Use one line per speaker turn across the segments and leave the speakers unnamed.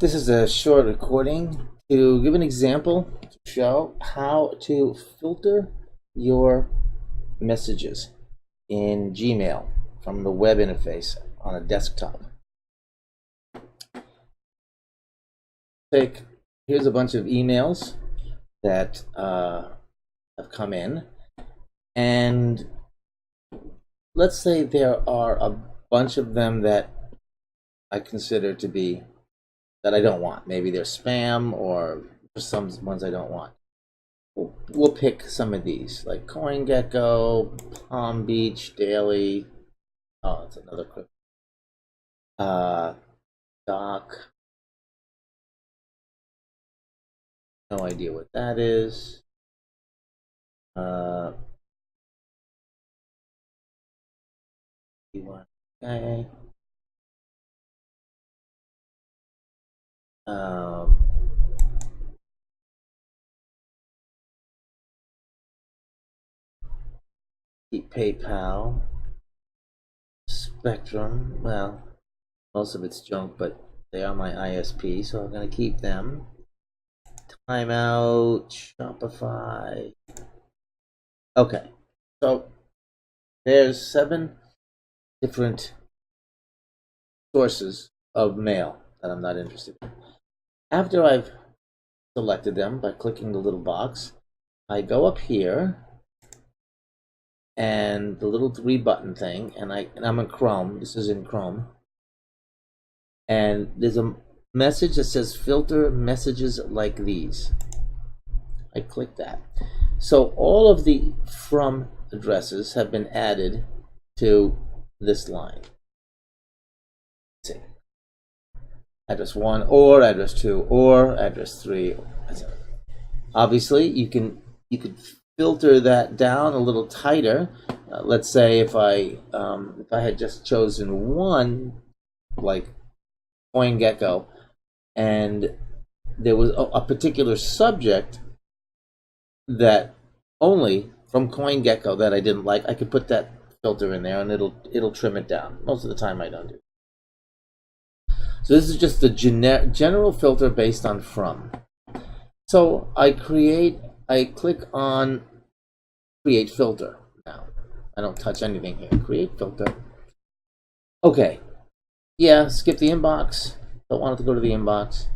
This is a short recording to give an example to show how to filter your messages in Gmail from the web interface on a desktop. Here's a bunch of emails that have come in, and let's say there are a bunch of them that I consider to be that I don't want. Maybe they're spam or some ones I don't want. We'll pick some of these, like CoinGecko, Palm Beach Daily. Oh, it's another quick. Doc. No idea what that is. Okay. PayPal, Spectrum. Well, most of it's junk, but they are my ISP, so I'm going to keep them. Timeout, Shopify. Okay, so there's 7 different sources of mail that I'm not interested in. After I've selected them by clicking the little box, I go up here and the little 3 button thing, and I'm in Chrome. This is in Chrome, and there's a message that says filter messages like these. I click that. So all of the from addresses have been added to this line. Let's see. Address 1 or address 2 or address 3, etc. Obviously, you could filter that down a little tighter. Let's say if I had just chosen one, like CoinGecko, and there was a particular subject that only from CoinGecko that I didn't like, I could put that filter in there and it'll trim it down. Most of the time I don't do. So this is just the general filter based on from. So I click on create filter. Now I don't touch anything here. Create filter. Okay. Yeah, skip the inbox. Don't want it to go to the inbox.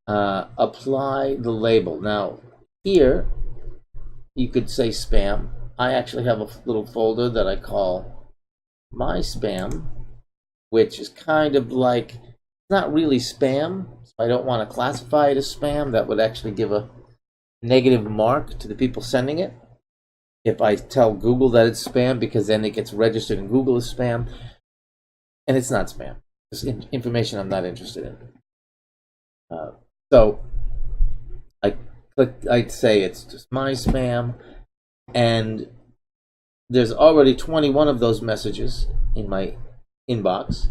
Apply the label. Now here you could say spam. I actually have a little folder that I call my spam, which is kind of like, not really spam, so I don't want to classify it as spam. That would actually give a negative mark to the people sending it if I tell Google that it's spam, because then it gets registered in Google as spam, and it's not spam. It's information I'm not interested in. So I'd say it's just my spam, and there's already 21 of those messages in my inbox,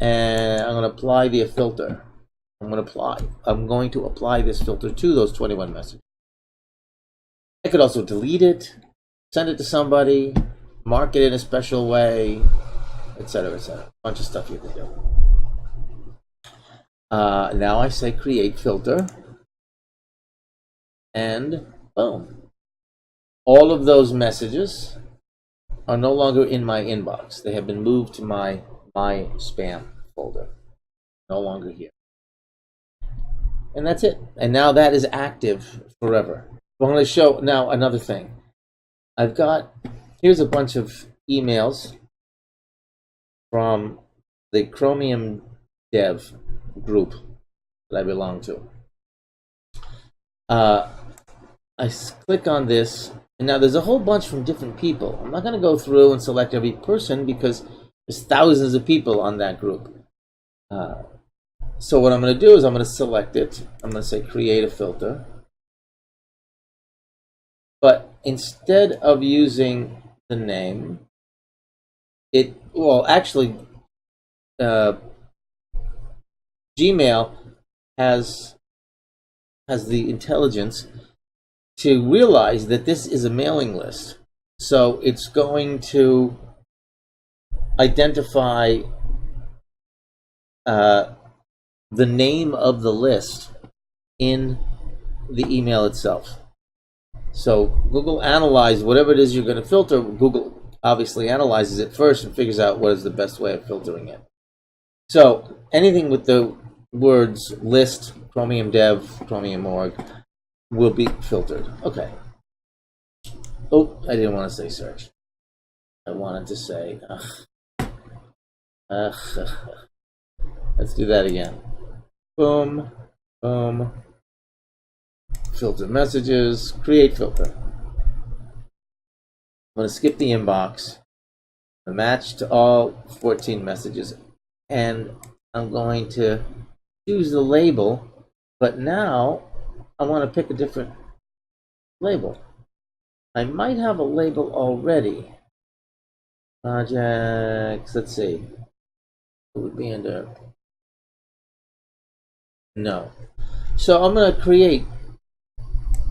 and I'm going to apply the filter. I'm going to apply this filter to those 21 messages. I could also delete it, send it to somebody, mark it in a special way, etc., etc. A bunch of stuff you can do. Now I say create filter, and boom. All of those messages are no longer in my inbox. They have been moved to my spam folder. No longer here. And that's it. And now that is active forever. I'm going to show now another thing. Here's a bunch of emails from the Chromium dev group that I belong to. I click on this, and now there's a whole bunch from different people. I'm not going to go through and select every person because there's thousands of people on that group. So what I'm going to do is I'm going to select it. I'm going to say create a filter. But instead of using the name, Gmail has the intelligence to realize that this is a mailing list. So it's going to identify the name of the list in the email itself. So Google analyzes whatever it is you're going to filter. Google obviously analyzes it first and figures out what is the best way of filtering it. So anything with the words list, Chromium Dev, Chromium Org will be filtered. Okay. Oh, I didn't want to say search. I wanted to say, let's do that again. Boom, boom. Filter messages, create filter. I'm going to skip the inbox, match to all 14 messages, and I'm going to choose the label, but now I want to pick a different label. I might have a label already. Projects, let's see. It would be under, no. So I'm going to create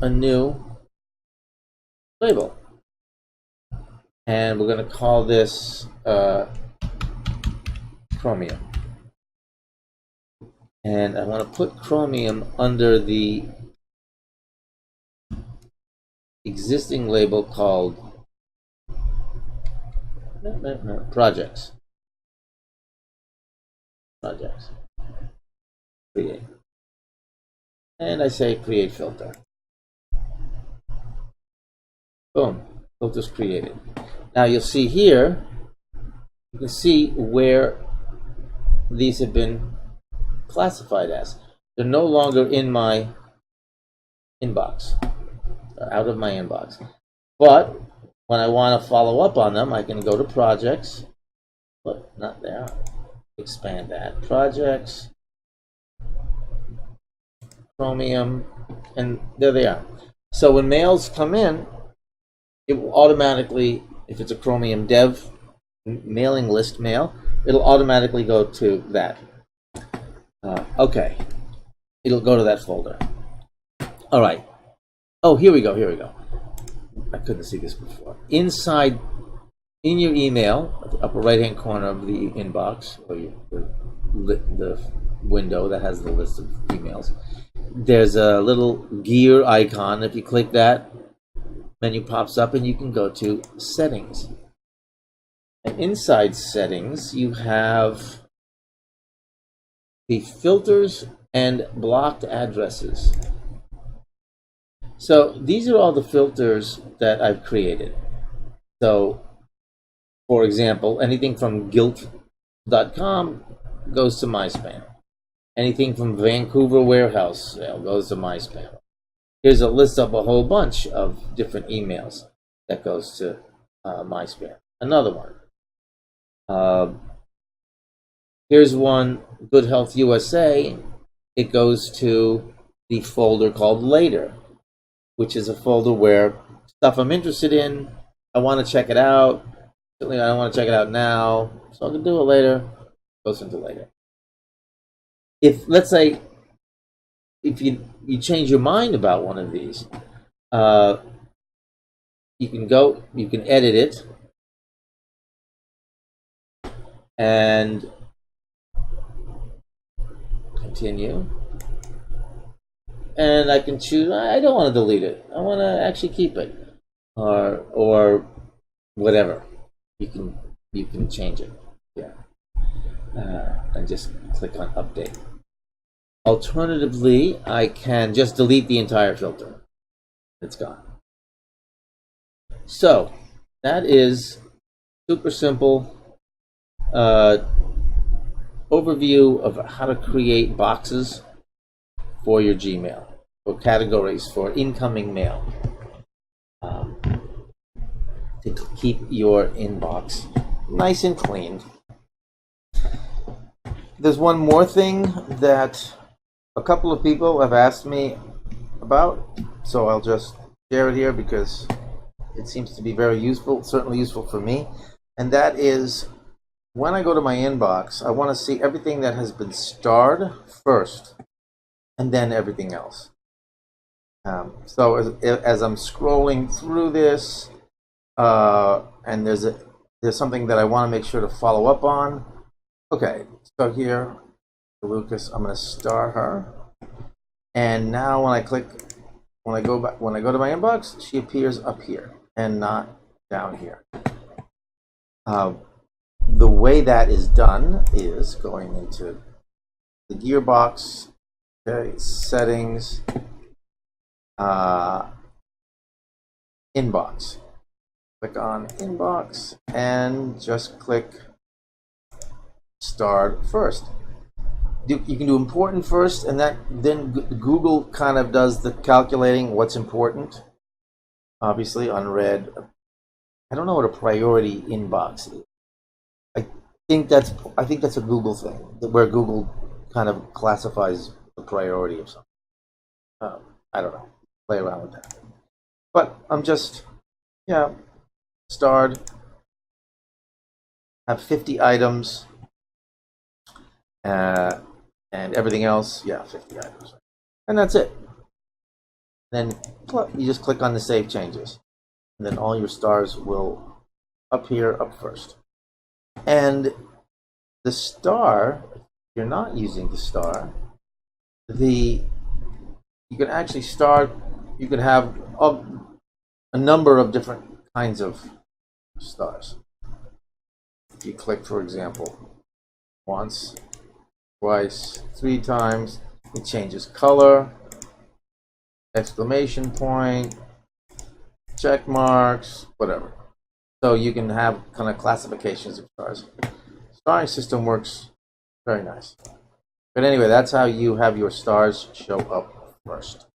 a new label. And we're going to call this Chromium. And I want to put Chromium under the existing label called Projects. Projects. Create. And I say create filter. Boom. Filter's created. Now you'll see here, you can see where these have been classified as. They're no longer in my inbox, out of my inbox. But when I want to follow up on them, I can go to projects. Look, not there. Expand that. Projects, Chromium, and there they are. So when mails come in, it will automatically, if it's a Chromium Dev mailing list mail, it'll automatically go to that. Okay. It'll go to that folder. All right. Oh, here we go. Here we go. I couldn't see this before. Inside, in your email, at the upper right-hand corner of the inbox, or the window that has the list of emails, there's a little gear icon. If you click that, menu pops up and you can go to Settings. And inside Settings, you have the filters and blocked addresses. So these are all the filters that I've created. So, for example, anything from guilt.com goes to my spam. Anything from Vancouver Warehouse Sale goes to my spam. Here's a list of a whole bunch of different emails that goes to my spam. Another one. Here's one, Good Health USA. It goes to the folder called Later, which is a folder where stuff I'm interested in, I want to check it out. Certainly I don't want to check it out now, so I can do it later. Goes into Later. If, let's say, if you change your mind about one of these, you can edit it, and continue. And I can choose, I don't want to delete it. I want to actually keep it. Or whatever. You can change it. Yeah. And just click on update. Alternatively, I can just delete the entire filter. It's gone. So that is super simple overview of how to create boxes for your Gmail, or categories for incoming mail, to keep your inbox nice and clean. There's one more thing that a couple of people have asked me about, so I'll just share it here because it seems to be very useful, certainly useful for me, and that is when I go to my inbox, I want to see everything that has been starred first, and then everything else. So as I'm scrolling through this, and there's something that I want to make sure to follow up on. Okay, so here Lucas. I'm going to star her. And now when I click, when I go to my inbox, she appears up here and not down here. The way that is done is going into the Gearbox, okay, settings, inbox. Click on inbox and just click start first. You can do important first, and then Google kind of does the calculating what's important. Obviously, unread. I don't know what a priority inbox is. I think that's a Google thing, where Google kind of classifies the priority of something. I don't know. Play around with that. But I'm just, yeah, starred. Have 50 items. And everything else, yeah, 50 items. And that's it. Then you just click on the Save Changes. And then all your stars will appear up first. And the star, if you're not using the star, you can actually you can have a number of different kinds of stars. If you click, for example, once, twice, 3 times, it changes color, exclamation point, check marks, whatever. So you can have kind of classifications of stars. Starring system works very nice. But anyway, that's how you have your stars show up first.